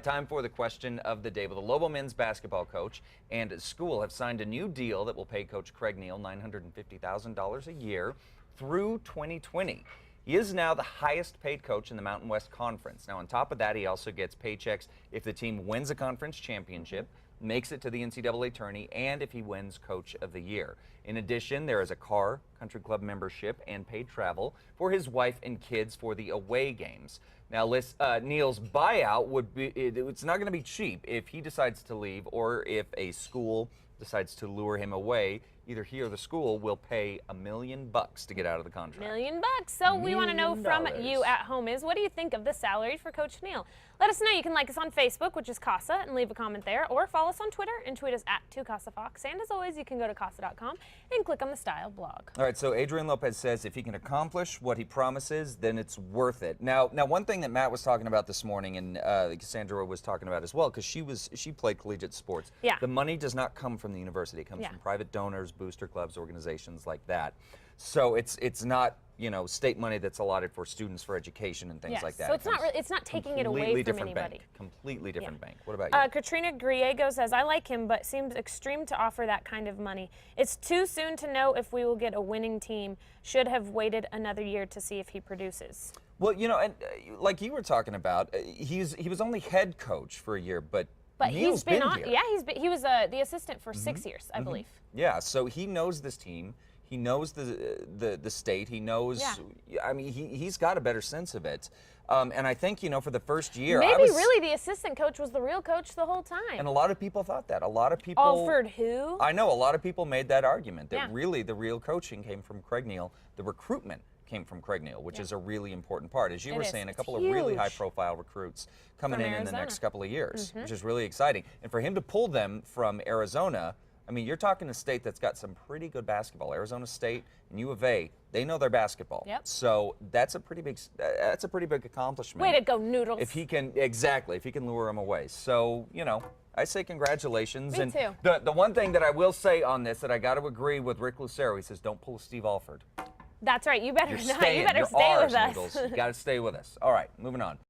Time for the question of the day. Well, the Lobo men's basketball coach and school have signed a new deal that will pay Coach Craig Neal $950,000 a year through 2020. He is now the highest paid coach in the Mountain West Conference. Now, on top of that, he also gets paychecks if the team wins a conference championship, makes it to the NCAA tourney, and if he wins Coach of the Year. In addition, there is a car, country club membership, and paid travel for his wife and kids for the away games. Now, Neal's buyout would be, it's not going to be cheap if he decides to leave or if a school decides to lure him away. Either he or the school will pay $1 million to get out of the contract. $1 million. So we want to know from you at home is, what do you think of the salary for Coach Neal? Let us know. You can like us on Facebook, which is Casa, and leave a comment there, or follow us on Twitter and tweet us at 2CasaFox. And as always, you can go to Casa.com and click on the Style blog. All right, so Adrian Lopez says if he can accomplish what he promises, then it's worth it. Now one thing that Matt was talking about this morning, and Cassandra was talking about as well, because she played collegiate sports. Yeah. The money does not come from the university. It comes from private donors, booster clubs, organizations like that. So it's not, you know, state money that's allotted for students for education and things like that. So it's not taking it away from anybody. Completely different bank. What about you? Katrina Griego says, I like him, but seems extreme to offer that kind of money. It's too soon to know if we will get a winning team. Should have waited another year to see if he produces. Well, you know, and like you were talking about, he was only head coach for a year, but he's been on. Here. Yeah, he was the assistant for 6 years, I believe. Yeah, so he knows this team. He knows the state. He knows. Yeah. I mean, he's got a better sense of it. And I think, you know, for the first year, maybe really the assistant coach was the real coach the whole time. And a lot of people thought that. A lot of people. Alford who? I know a lot of people made that argument that really the real coaching came from Craig Neal. The recruitment came from Craig Neal, which is a really important part. As you were saying, a couple of really high-profile recruits coming in the next couple of years, which is really exciting. And for him to pull them from Arizona, I mean, you're talking a state that's got some pretty good basketball. Arizona State and U of A, they know their basketball. Yep. So that's a pretty big accomplishment. Way to go, Noodles. If he can if he can lure them away. So, you know, I say congratulations. Me too. The one thing that I will say on this that I got to agree with Rick Lucero, he says, don't pull a Steve Alford. That's right. You better You're stay staying. with us. Noodles. You got to stay with us. All right, moving on.